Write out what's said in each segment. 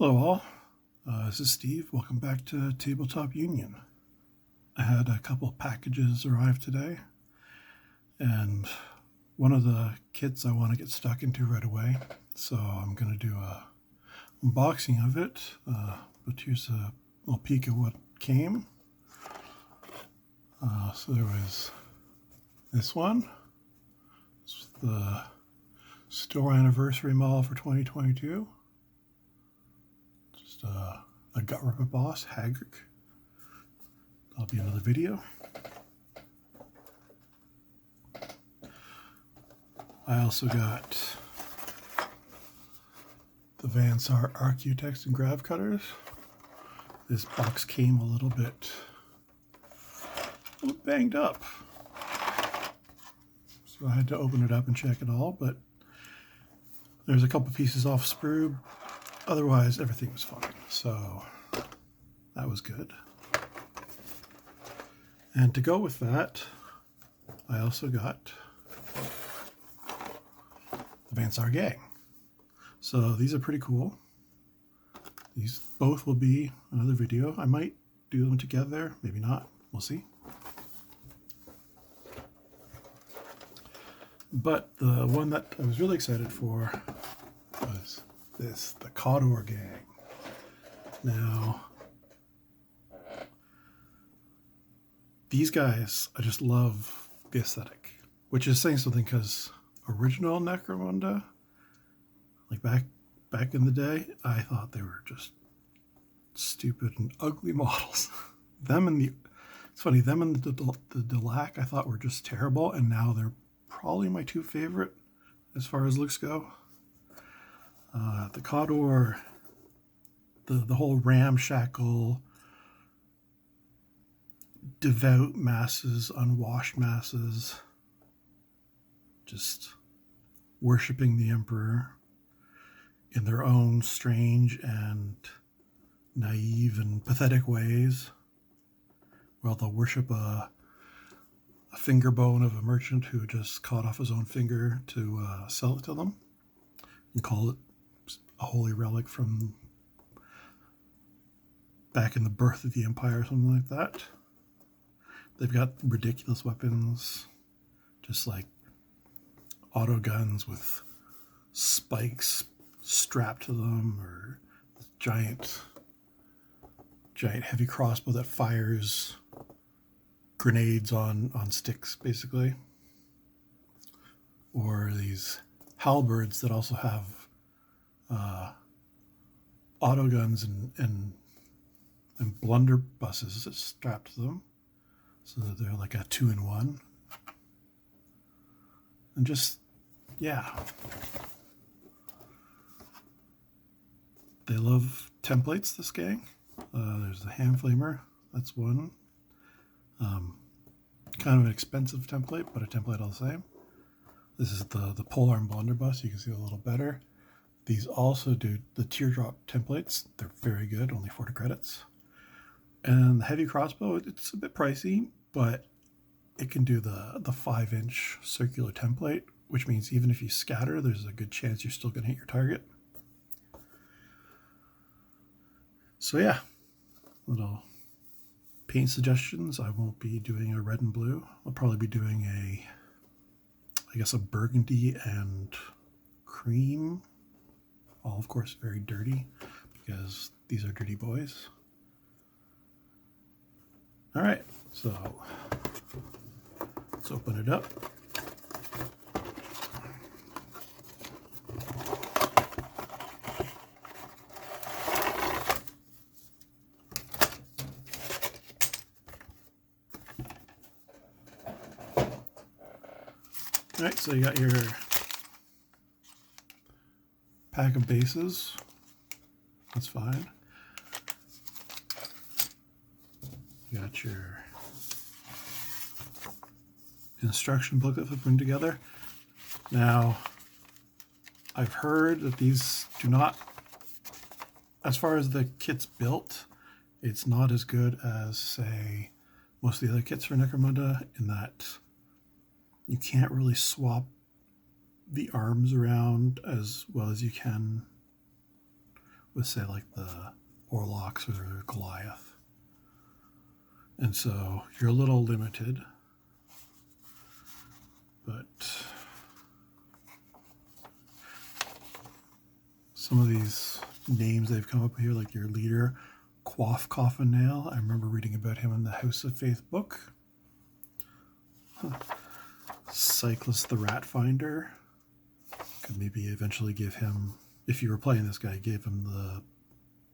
Hello all, this is Steve. Welcome back to Tabletop Union. I had a couple of packages arrive today, and one of the kits I want to get stuck into right away, so I'm going to do a unboxing of it, but here's a little peek at what came. So there was this one. It's the store anniversary model for 2022. Just a gut ripper boss, Hagrick. That'll be another video. I also got the Vansar Arcutex and Grav Cutters. This box came a little bit banged up, so I had to open it up and check it all, but there's a couple pieces off sprue. Otherwise, everything was fine, so that was good. And to go with that, I also got the Vansar Gang. So these are pretty cool. These both will be another video. I might do them together, maybe not. We'll see. But the one that I was really excited for was this, the Cawdor Gang. Now, these guys, I just love the aesthetic, which is saying something because original Necromunda, like back in the day, I thought they were just stupid and ugly models. It's funny, them and the Delac I thought were just terrible, and now they're probably my two favorite as far as looks go. The Cawdor, the whole ramshackle, devout masses, unwashed masses, just worshipping the Emperor in their own strange and naive and pathetic ways. Well, they'll worship a finger bone of a merchant who just cut off his own finger to sell it to them and call it a holy relic from back in the birth of the Empire or something like that. They've got ridiculous weapons, just like auto guns with spikes strapped to them, or giant heavy crossbow that fires grenades on sticks, basically. Or these halberds that also have auto guns and blunderbusses strapped to them, so that they're like a 2-in-1. And just, yeah. They love templates, this gang. There's the hand flamer, that's one. Kind of an expensive template, but a template all the same. This is the polearm blunderbuss, you can see a little better. These also do the teardrop templates. They're very good, only 40 credits. And the heavy crossbow, it's a bit pricey, but it can do the 5-inch circular template, which means even if you scatter, there's a good chance you're still going to hit your target. So yeah, little paint suggestions. I won't be doing a red and blue. I'll probably be doing I guess a burgundy and cream. All, of course, very dirty, because these are dirty boys. All right, so let's open it up. All right, so you got your pack of bases. That's fine. You got your instruction booklet to put together. Now, I've heard that these do not, as far as the kit's built, it's not as good as, say, most of the other kits for Necromunda, in that you can't really swap the arms around as well as you can with, say, like the Orlocks or Goliath. And so you're a little limited, but some of these names they've come up here, like your leader, Quaff Coffin Nail. I remember reading about him in the House of Faith book. Cyclist the Rat Finder. Could maybe eventually give him, if you were playing this guy, give him the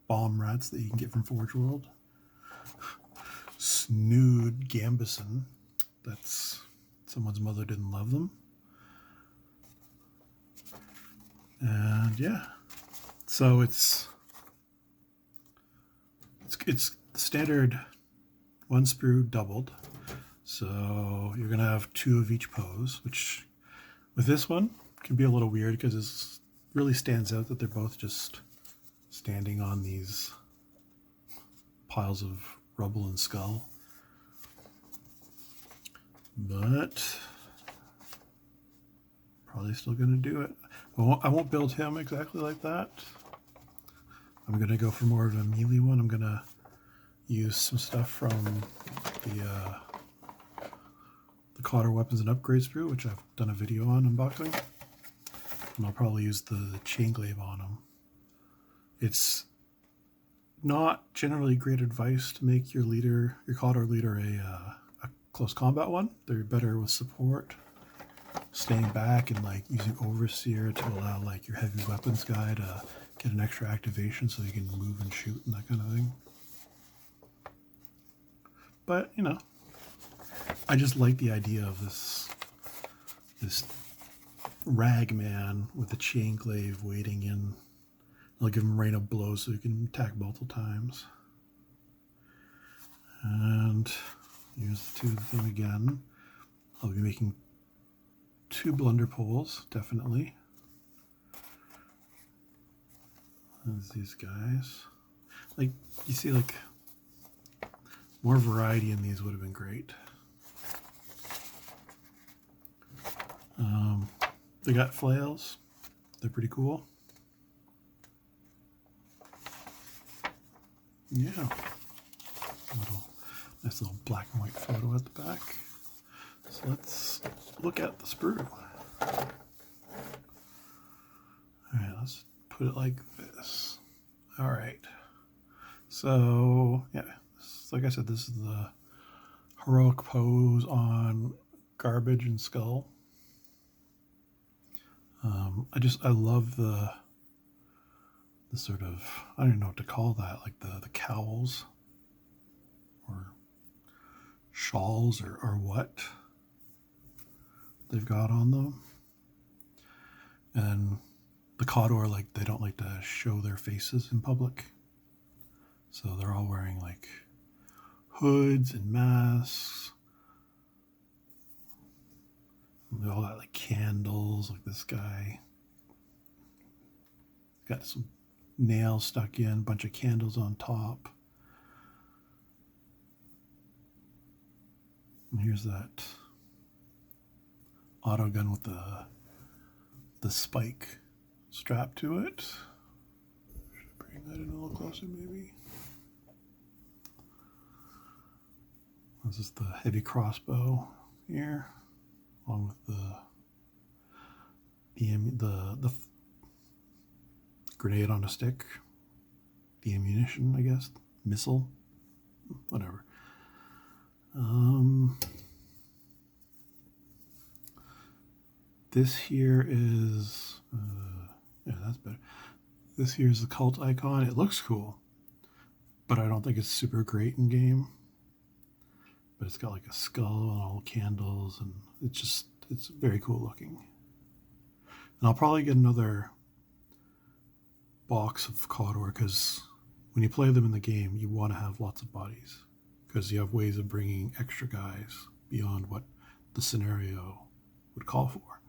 bomb rats that you can get from Forge World. Snood Gambison. That's someone's mother didn't love them. And yeah. So it's standard one sprue doubled. So you're going to have 2 of each pose, which with this one can be a little weird because it really stands out that they're both just standing on these piles of rubble and skull. But probably still going to do it. I won't build him exactly like that. I'm going to go for more of a melee one. I'm going to use some stuff from the Cawdor Weapons and Upgrades sprue, which I've done a video on unboxing. And I'll probably use the Chainglaive on him. It's not generally great advice to make your leader, your Cawdor leader, a close combat one. They're better with support, staying back, and like using Overseer to allow like your heavy weapons guy to get an extra activation so you can move and shoot and that kind of thing. But you know, I just like the idea of this rag man with the Chainglaive waiting in. I'll give him Rain of Blows so he can attack multiple times. And here's the 2 thing again. I'll be making 2 blunder poles, definitely. There's these guys. Like, you see, like, more variety in these would have been great. They got flails. They're pretty cool. Yeah. Nice little black and white photo at the back. So let's look at the sprue. Alright, let's put it like this. Alright. So, yeah. Like I said, this is the heroic pose on Garbage and Skull. I love the sort of, I don't even know what to call that, like the cowls or shawls or what they've got on them. And the Cawdor, like, they don't like to show their faces in public. So they're all wearing like hoods and masks. They all got like candles, like this guy. Got some nails stuck in, a bunch of candles on top. And here's that auto gun with the spike strapped to it. Should I bring that in a little closer maybe? This is the heavy crossbow here, along with the grenade on a stick, the ammunition, I guess, missile, whatever. This here is, yeah, that's better. This here is the cult icon. It looks cool, but I don't think it's super great in game. But it's got like a skull and all candles, and it's very cool looking. And I'll probably get another box of Cawdor, because when you play them in the game, you want to have lots of bodies, because you have ways of bringing extra guys beyond what the scenario would call for.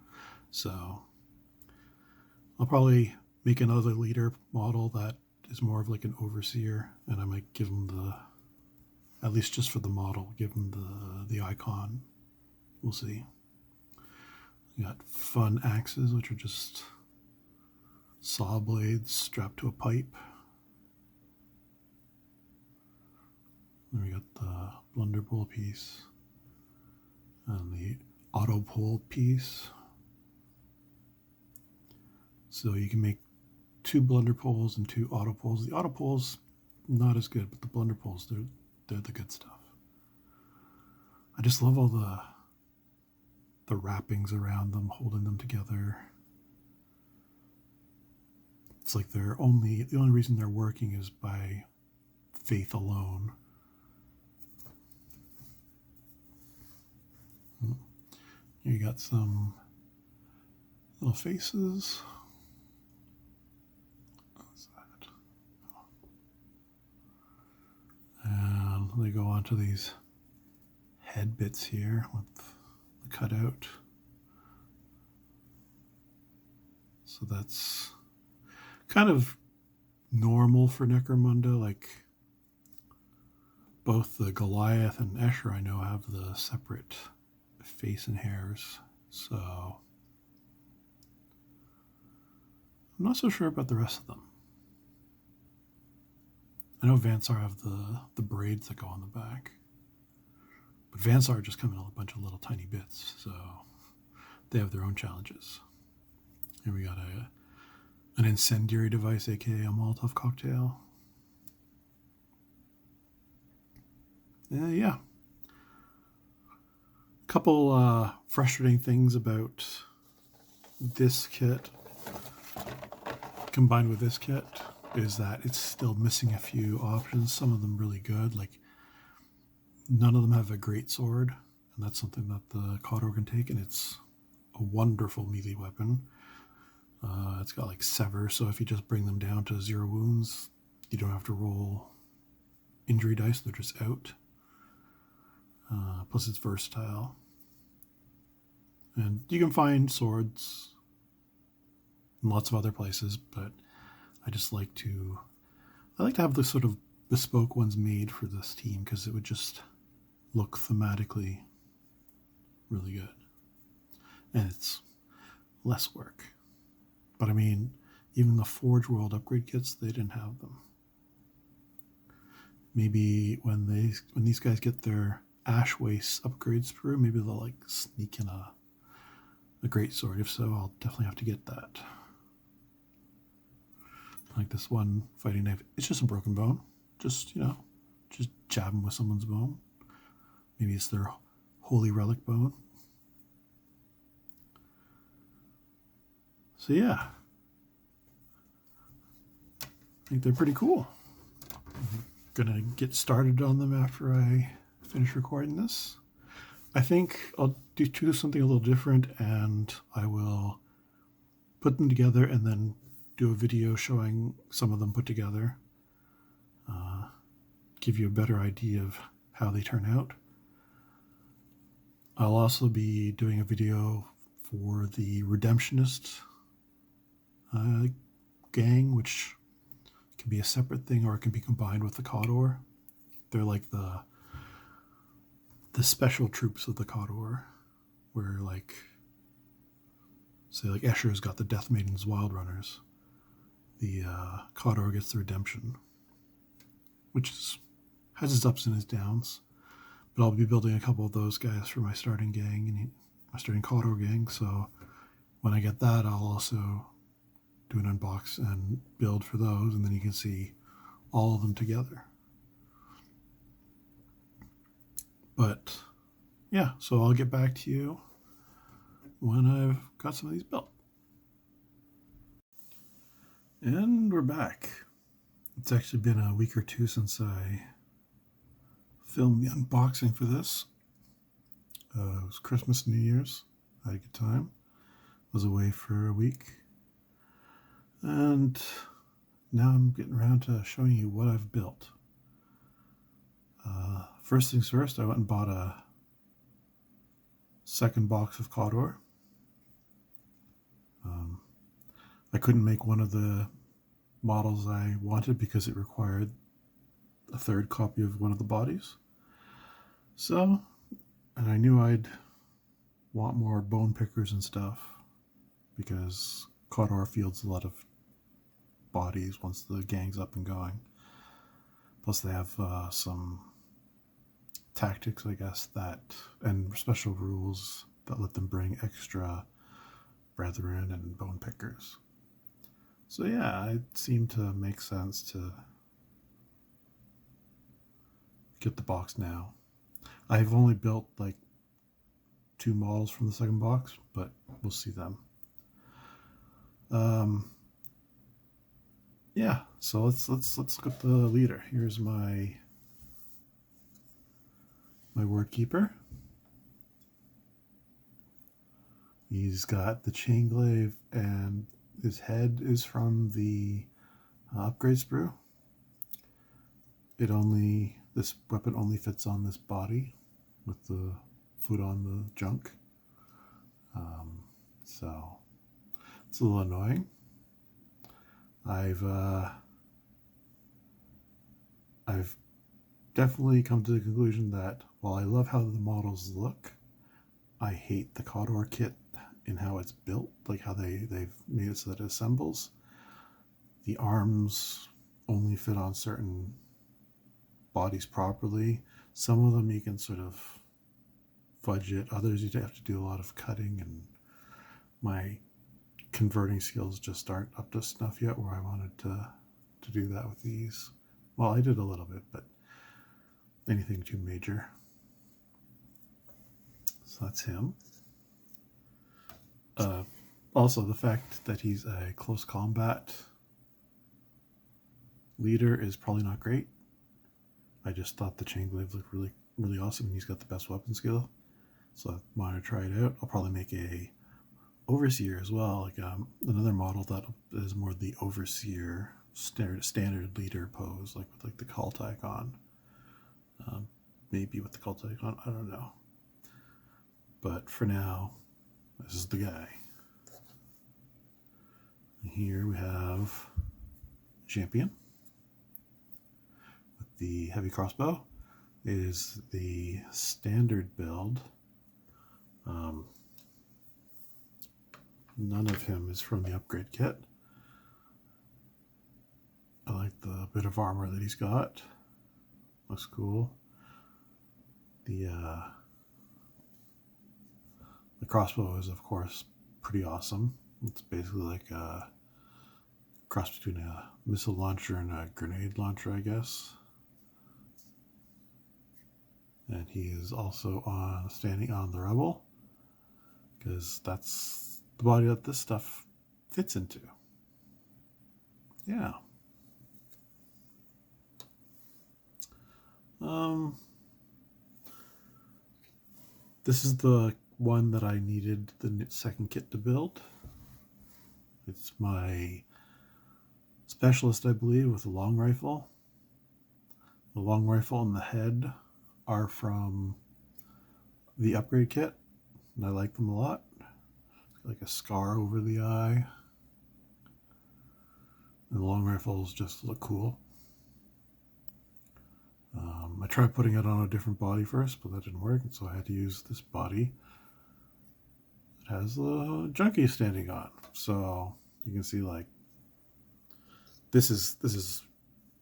So I'll probably make another leader model that is more of like an overseer, and I might give him the, at least just for the model, give him the icon. We'll see. You got fun axes, which are just saw blades strapped to a pipe. Then we got the blunderbull piece and the auto pull piece. So you can make 2 blunder pulls and 2 auto pulls. The auto pulls not as good, but the blunder pulls, they're the good stuff. I just love all the wrappings around them, holding them together. It's like the only reason they're working is by faith alone. Here you got some little faces. What's that? And they go on to these head bits here with the cutout. So that's kind of normal for Necromunda. Like both the Goliath and Escher I know have the separate face and hairs. So I'm not so sure about the rest of them. I know Vansar have the braids that go on the back. But Vansar just come in a bunch of little tiny bits, so they have their own challenges. Here we got an incendiary device, aka a Molotov cocktail. Yeah. A couple frustrating things about this kit combined with this kit is that it's still missing a few options. Some of them really good, like none of them have a great sword, and that's something that the Cawdor can take, and it's a wonderful melee weapon. It's got like sever, so if you just bring them down to 0 wounds, you don't have to roll injury dice, they're just out. Plus it's versatile. And you can find swords in lots of other places, but I like to have the sort of bespoke ones made for this team because it would just look thematically really good. And it's less work. But I mean, even the Forge World upgrade kits, they didn't have them. Maybe when these guys get their Ash Waste upgrades through, maybe they'll like sneak in a great sword. If so, I'll definitely have to get that. Like this one fighting knife, it's just a broken bone. Just jab them with someone's bone. Maybe it's their holy relic bone. So yeah, I think they're pretty cool. I'm gonna get started on them after I finish recording this. I think I'll do something a little different, and I will put them together and then do a video showing some of them put together. Give you a better idea of how they turn out. I'll also be doing a video for the Redemptionists gang, which can be a separate thing or it can be combined with the Cawdor. They're like the special troops of the Cawdor, where like, say like Escher's got the Death Maidens Wild Runners. The Cawdor gets the Redemption, which has its ups and its downs. But I'll be building a couple of those guys for my starting gang and my starting Cawdor gang. So when I get that, I'll also do an unbox and build for those, and then you can see all of them together. But yeah, so I'll get back to you when I've got some of these built. And we're back. It's actually been a week or two since I filmed the unboxing for this. It was Christmas, New Year's. I had a good time. Was away for a week. And now I'm getting around to showing you what I've built. First things first, I went and bought a second box of Cawdor. I couldn't make one of the models I wanted because it required a third copy of one of the bodies. So, and I knew I'd want more bone pickers and stuff because Cawdor fields a lot of bodies once the gang's up and going. Plus they have some tactics, I guess, and special rules that let them bring extra brethren and bone pickers. So yeah, it seemed to make sense to get the box now. I've only built like 2 models from the second box, but we'll see them. Yeah, so let's look at the leader. Here's my word keeper. He's got the chain glaive, and his head is from the upgrade sprue. This weapon only fits on this body with the foot on the junk. So it's a little annoying. I've definitely come to the conclusion that while I love how the models look, I hate the Cawdor kit in how it's built, like how they've made it so that it assembles. The arms only fit on certain bodies properly. Some of them you can sort of fudge it. Others you have to do a lot of cutting, and my converting skills just aren't up to snuff yet where I wanted to do that with these. Well, I did a little bit, but anything too major. So that's him. Also, the fact that he's a close combat leader is probably not great. I just thought the chain glaive looked really, really awesome, and he's got the best weapon skill. So I wanted to try it out. I'll probably make a overseer as well, like another model that is more the overseer standard leader pose, like with like the call tag on. Maybe with the call tag on, I don't know. But for now, this is the guy. Here we have champion with the heavy crossbow. It is the standard build. None of him is from the upgrade kit. I like the bit of armor that he's got. Looks cool. The crossbow is, of course, pretty awesome. It's basically like a cross between a missile launcher and a grenade launcher, I guess. And he is also standing on the rebel, because that's the body that this stuff fits into. Yeah. This is the one that I needed the second kit to build. It's my specialist, I believe, with a long rifle. The long rifle and the head are from the upgrade kit, and I like them a lot. It's got like a scar over the eye. And the long rifles just look cool. I tried putting it on a different body first, but that didn't work, and so I had to use this body. It has the junkie standing on, so you can see like this is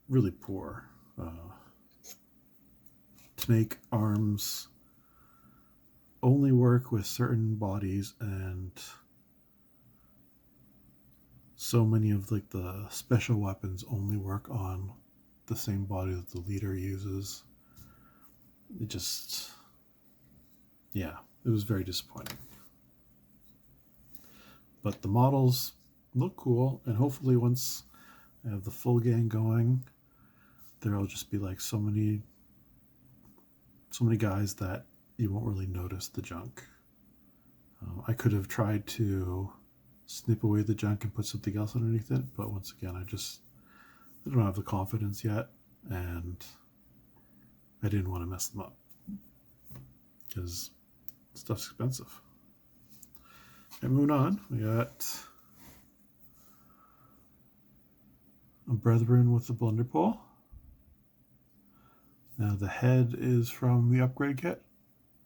really poor. To make arms only work with certain bodies, and so many of like the special weapons only work on the same body that the leader uses. It just, yeah, it was very disappointing. But the models look cool, and hopefully once I have the full gang going, there'll just be like so many guys that you won't really notice the junk. I could have tried to snip away the junk and put something else underneath it, but once again, I don't have the confidence yet, and I didn't want to mess them up because stuff's expensive. And moving on, we got a brethren with the blunder pole. Now the head is from the upgrade kit,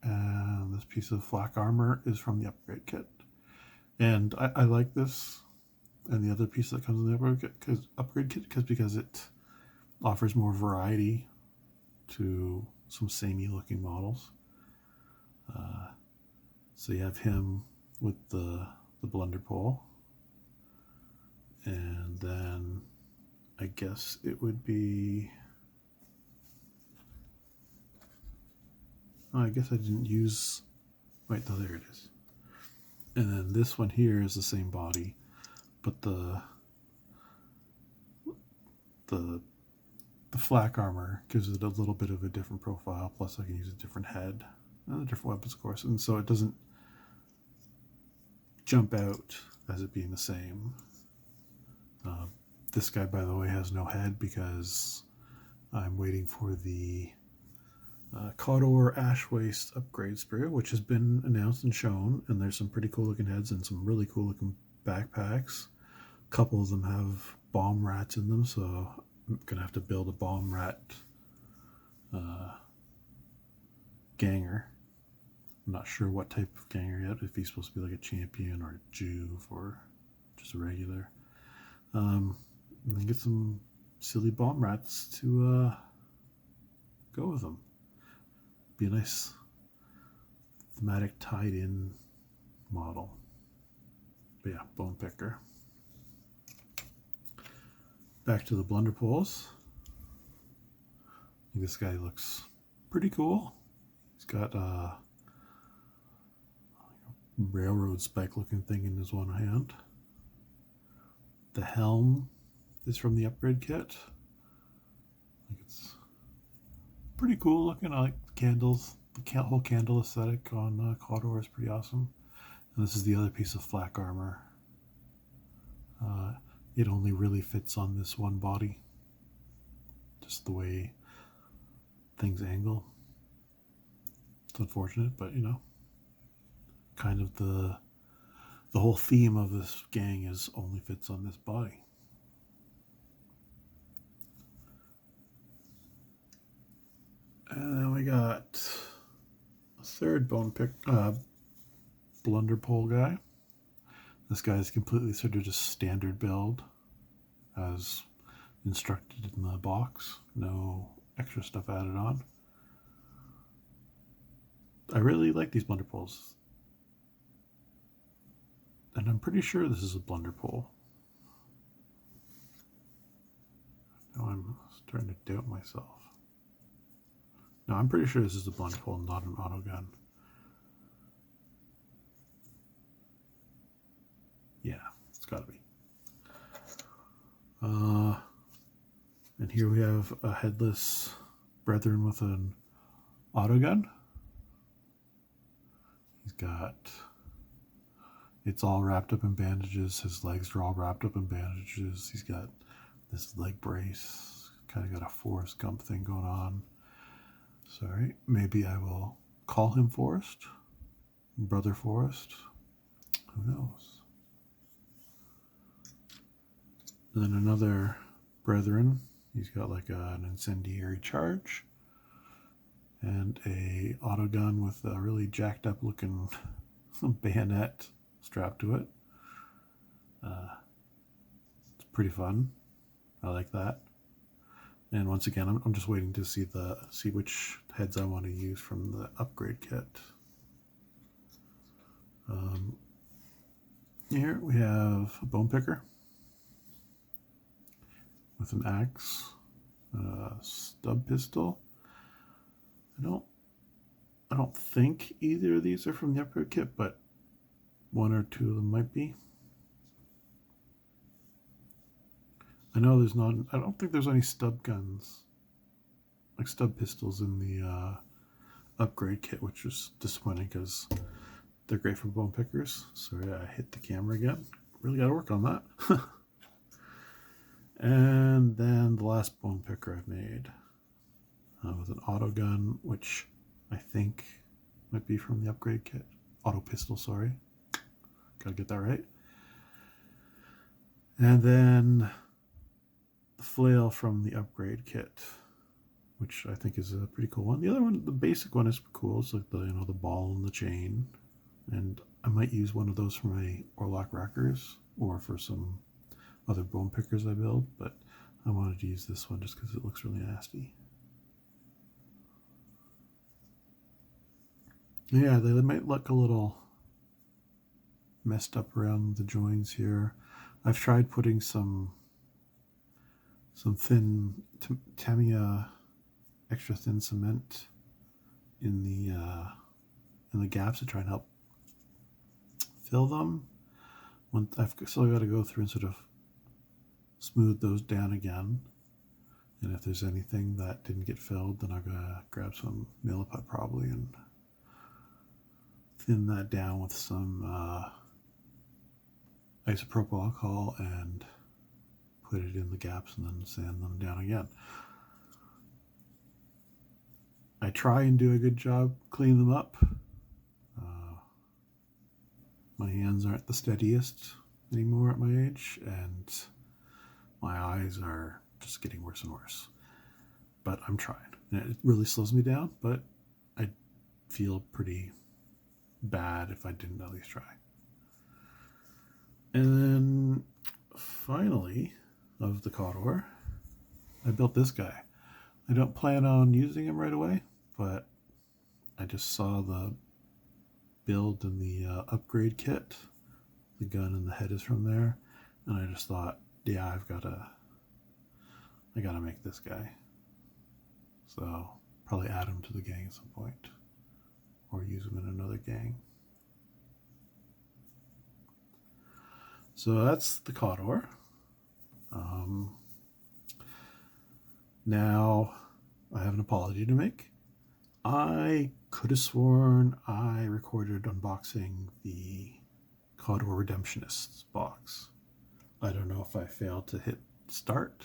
and this piece of flak armor is from the upgrade kit. And I like this and the other piece that comes in the upgrade kit because it offers more variety to some samey looking models. So you have him with the blunder pole, and then I guess it would be, oh, I guess I didn't use, wait, no, there it is. And then this one here is the same body, but the flak armor gives it a little bit of a different profile, plus I can use a different head and a different weapons, of course, and so it doesn't jump out as it being the same. This guy, by the way, has no head because I'm waiting for the Cawdor Ash Waste upgrade sprue, which has been announced and shown, and there's some pretty cool looking heads and some really cool looking backpacks. A couple of them have bomb rats in them, so I'm gonna have to build a bomb rat ganger. I'm not sure what type of ganger yet, if he's supposed to be like a champion or a juve or just a regular. And then get some silly bomb rats to go with them. Be a nice thematic tied in model. But yeah, bone picker. Back to the blunder poles. I think this guy looks pretty cool. He's got a railroad spike looking thing in his one hand. The helm is from the upgrade kit. I think it's pretty cool looking. I like the candles. The whole candle aesthetic on Cawdor is pretty awesome. And this is the other piece of flak armor. It only really fits on this one body. Just the way things angle. It's unfortunate, but you know, kind of the whole theme of this gang is only fits on this body. And then we got a third bone pick blunder pole guy. This guy is completely sort of just standard build as instructed in the box. No extra stuff added on. I really like these blunder poles. And I'm pretty sure this is a blunder pole. Now I'm starting to doubt myself. No, I'm pretty sure this is a blunder pole, not an autogun. Yeah, it's gotta be. And here we have a headless brethren with an autogun. He's got, it's all wrapped up in bandages. His legs are all wrapped up in bandages. He's got this leg brace, kind of got a Forrest Gump thing going on. Sorry, maybe I will call him Forrest, Brother Forrest. Who knows? And then another brethren. He's got like an incendiary charge and a autogun with a really jacked up looking bayonet strapped to it. It's pretty fun. I like that. And once again, I'm just waiting to see which heads I want to use from the upgrade kit. Here we have a bone picker with an axe, a stub pistol. I don't think either of these are from the upgrade kit, but one or two of them might be. I know there's not, I don't think there's any stub guns, like stub pistols in the upgrade kit, which is disappointing because they're great for bone pickers. Sorry, I hit the camera again. Really got to work on that. And then the last bone picker I've made with an auto gun, which I think might be from the upgrade kit. Auto pistol, sorry. Gotta get that right. And then the flail from the upgrade kit, which I think is a pretty cool one. The other one, the basic one, is cool. It's like the the ball and the chain, and I might use one of those for my Orlock Wreckers or for some other bone pickers I build, but I wanted to use this one just because it looks really nasty. Yeah, they might look a little messed up around the joins here. I've tried putting some thin Tamiya extra thin cement in the gaps to try and help fill them. I've still got to go through and sort of smooth those down again. And if there's anything that didn't get filled, then I'm gonna grab some milliput probably and thin that down with some isopropyl alcohol and put it in the gaps and then sand them down again. I try and do a good job cleaning them up. My hands aren't the steadiest anymore at my age, and my eyes are just getting worse and worse. But I'm trying. And it really slows me down, but I'd feel pretty bad if I didn't at least try. And then finally, of the Cawdor, I built this guy. I don't plan on using him right away, but I just saw the build in the upgrade kit. The gun and the head is from there, and I just thought, yeah, I gotta make this guy. So probably add him to the gang at some point, or use him in another gang. So that's the Cawdor. Now I have an apology to make. I could have sworn I recorded unboxing the Cawdor Redemptionists box. I don't know if I failed to hit start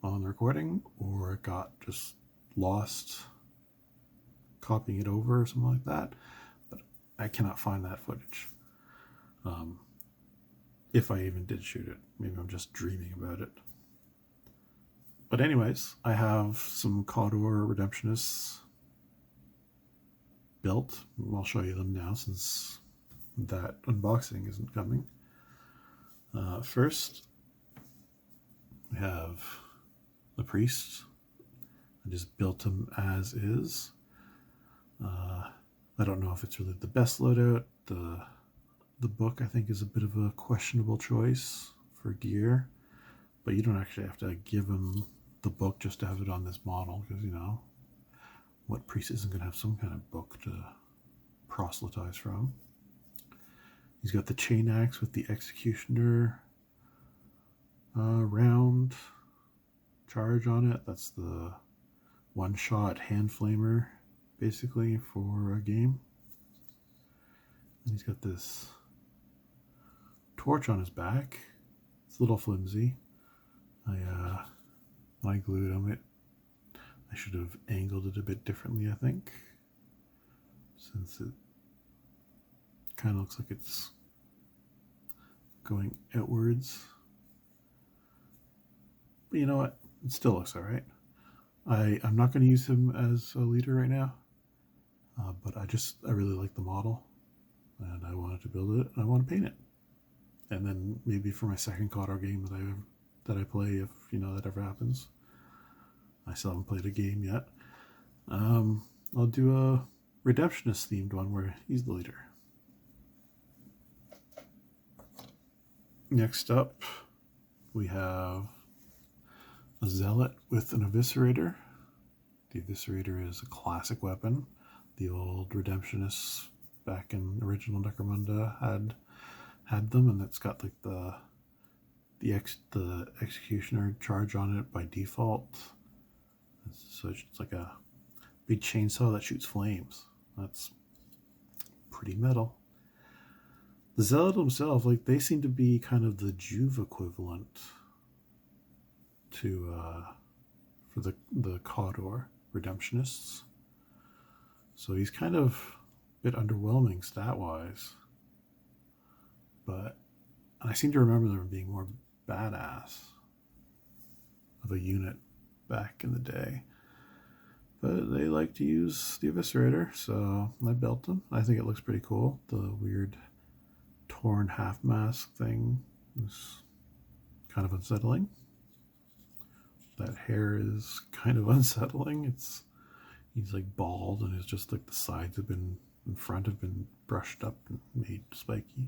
on the recording or it got just lost copying it over or something like that, but I cannot find that footage. If I even did shoot it. Maybe I'm just dreaming about it. But anyways, I have some Cawdor Redemptionists built. I'll show you them now since that unboxing isn't coming. First, we have the priest. I just built him as is. I don't know if it's really the best loadout. The book, I think, is a bit of a questionable choice for gear, but you don't actually have to give him the book just to have it on this model, because, you know, what priest isn't going to have some kind of book to proselytize from? He's got the chain axe with the executioner round charge on it. That's the one-shot hand flamer, basically, for a game. And he's got this torch on his back. It's a little flimsy. I glued on it. I should have angled it a bit differently, I think, since it kind of looks like it's going outwards. But you know what? It still looks all right. I'm not going to use him as a leader right now, but I really like the model, and I wanted to build it, and I want to paint it. And then maybe for my second Cawdor game that I play, if you know that ever happens. I still haven't played a game yet. I'll do a Redemptionist themed one where he's the leader. Next up, we have a Zealot with an Eviscerator. The Eviscerator is a classic weapon. The old Redemptionists back in original Necromunda had them, and it's got like the executioner charge on it by default. So it's like a big chainsaw that shoots flames. That's pretty metal. The Zealot himself, like, they seem to be kind of the Juve equivalent to for the Cawdor Redemptionists. So he's kind of a bit underwhelming stat-wise, but I seem to remember them being more badass of a unit back in the day. But they like to use the Eviscerator, so I built them. I think it looks pretty cool. The weird torn half mask thing is kind of unsettling. That hair is kind of unsettling. He's like bald, and it's just like the sides have been in front have been brushed up and made spiky.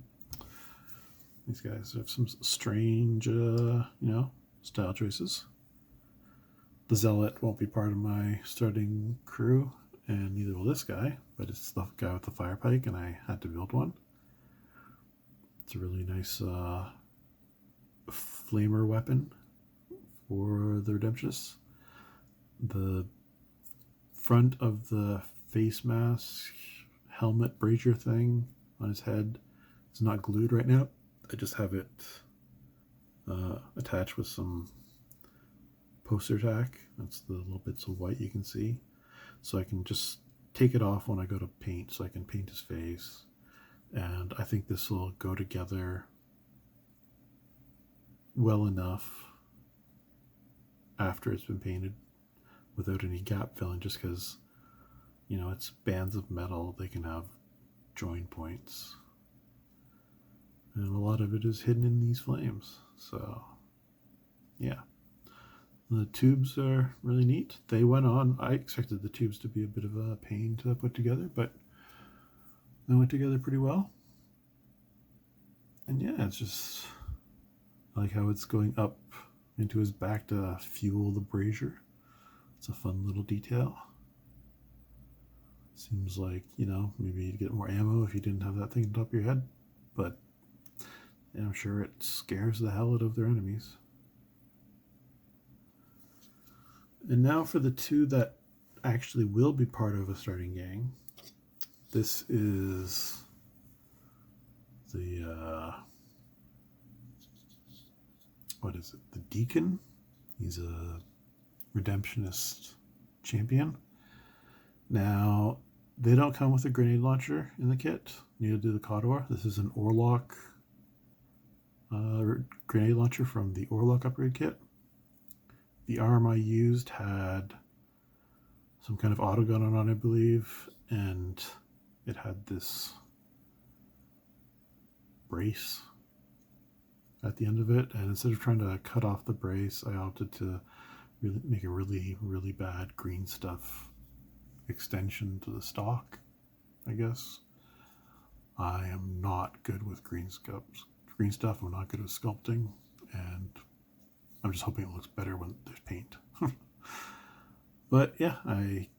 These guys have some strange, style choices. The Zealot won't be part of my starting crew, and neither will this guy, but it's the guy with the fire pike, and I had to build one. It's a really nice flamer weapon for the Redemptionists. The front of the face mask, helmet, brazier thing on his head is not glued right now. I just have it attached with some poster tack. That's the little bits of white you can see. So I can just take it off when I go to paint, so I can paint his face. And I think this will go together well enough after it's been painted without any gap filling, just because, it's bands of metal. They can have join points. And a lot of it is hidden in these flames. So, yeah. The tubes are really neat. They went on. I expected the tubes to be a bit of a pain to put together, but they went together pretty well. And yeah, it's just, I like how it's going up into his back to fuel the brazier. It's a fun little detail. Seems like, maybe you'd get more ammo if you didn't have that thing on top of your head. But yeah, I'm sure it scares the hell out of their enemies. And now for the two that actually will be part of a starting gang. This is the, what is it? The Deacon. He's a Redemptionist champion. Now, they don't come with a grenade launcher in the kit. Neither do the Cawdor. This is an Orlok grenade launcher from the Orlok upgrade kit. The arm I used had some kind of autogun on, I believe, and it had this brace at the end of it. And instead of trying to cut off the brace, I opted to really make a really, really bad green stuff extension to the stock, I guess. I am not good with green stuff. I'm not good with sculpting, and I'm just hoping it looks better when there's paint. But yeah, I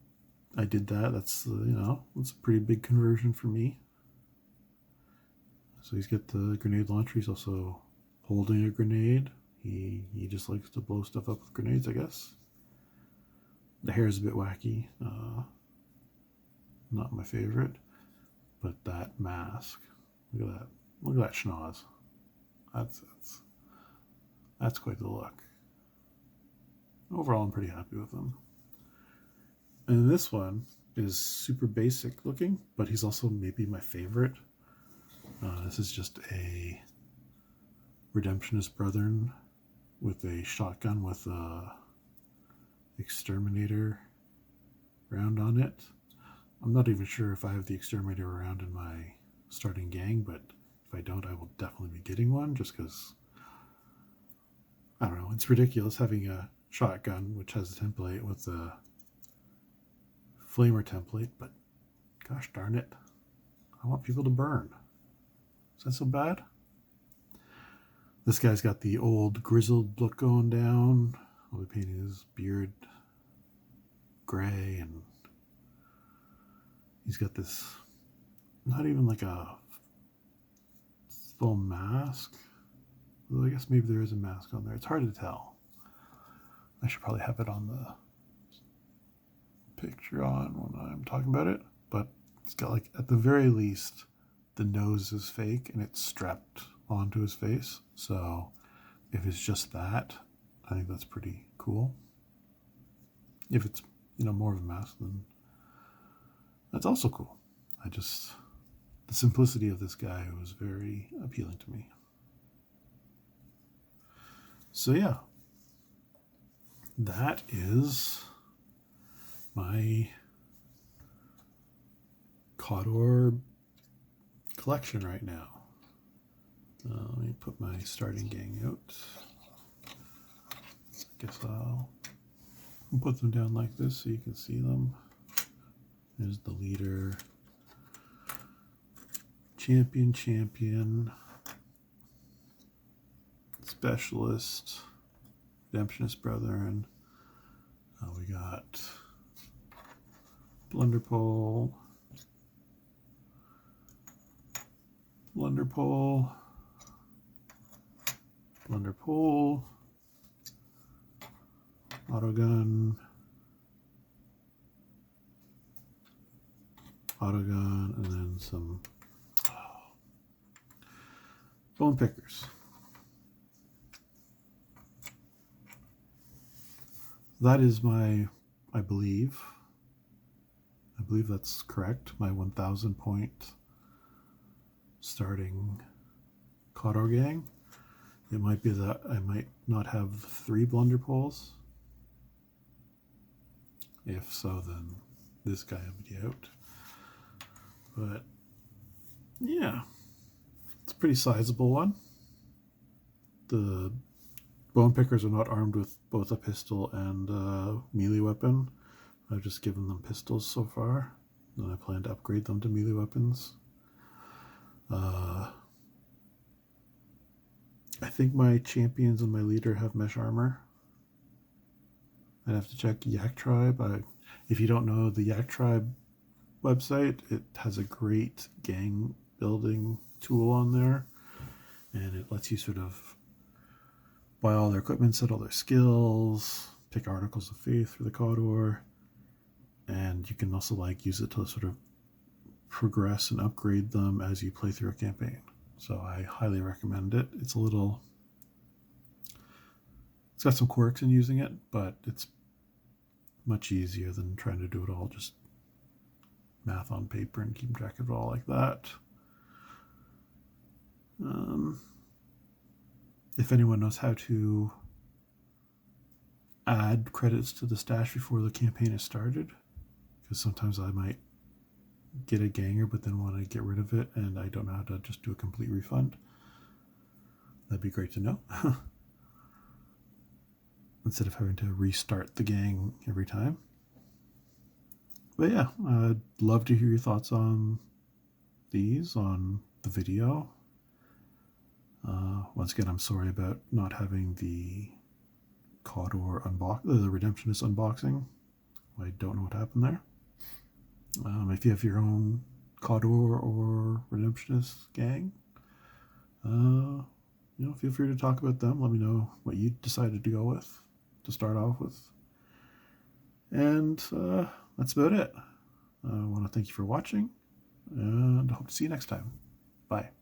did that. That's it's a pretty big conversion for me. So he's got the grenade launcher. He's also holding a grenade. He just likes to blow stuff up with grenades, I guess. The hair is a bit wacky. Not my favorite. But that mask. Look at that. Look at that schnoz. That's quite the look. Overall, I'm pretty happy with him. And this one is super basic looking, but he's also maybe my favorite. This is just a Redemptionist Brethren with a shotgun with a exterminator round on it. I'm not even sure if I have the exterminator round in my starting gang, but if I don't, I will definitely be getting one, just because, I don't know, it's ridiculous having a shotgun which has a template with a flamer template, but gosh darn it, I want people to burn. Is that so bad? This guy's got the old grizzled look going down. I'll be painting his beard gray, and he's got this, not even like a full mask. Well, I guess maybe there is a mask on there. It's hard to tell. I should probably have it on the picture on when I'm talking about it. But it's got, like, at the very least, the nose is fake and it's strapped onto his face. So if it's just that, I think that's pretty cool. If it's, more of a mask, then that's also cool. The simplicity of this guy was very appealing to me. So yeah, that is my Cawdor collection right now. Let me put my starting gang out. I guess I'll put them down like this so you can see them. There's the leader. champion, specialist, Redemptionist Brethren. We got Blunderpole, Autogun, and then some bone pickers. That is my, I believe that's correct, my 1,000 point starting Cawdor gang. It might be that I might not have 3 Blunderpoles. If so, then this guy would be out. But yeah, it's a pretty sizable one. The bone pickers are not armed with both a pistol and a melee weapon. I've just given them pistols so far, and I plan to upgrade them to melee weapons. I think my champions and my leader have mesh armor. I'd have to check Yak Tribe. If you don't know the Yak Tribe website, it has a great gang building tool on there, and it lets you sort of buy all their equipment, set all their skills, pick articles of faith for the Cawdor, and you can also like use it to sort of progress and upgrade them as you play through a campaign. So I highly recommend it. It's got some quirks in using it, but it's much easier than trying to do it all just math on paper and keep track of it all like that. If anyone knows how to add credits to the stash before the campaign is started, because sometimes I might get a ganger but then want to get rid of it and I don't know how to just do a complete refund, that'd be great to know. Instead of having to restart the gang every time. But yeah, I'd love to hear your thoughts on these, on the video. Once again, I'm sorry about not having the Cawdor the Redemptionist unboxing. I don't know what happened there. If you have your own Cawdor or Redemptionist gang, feel free to talk about them. Let me know what you decided to go with to start off with. And that's about it. I want to thank you for watching, and I hope to see you next time. Bye.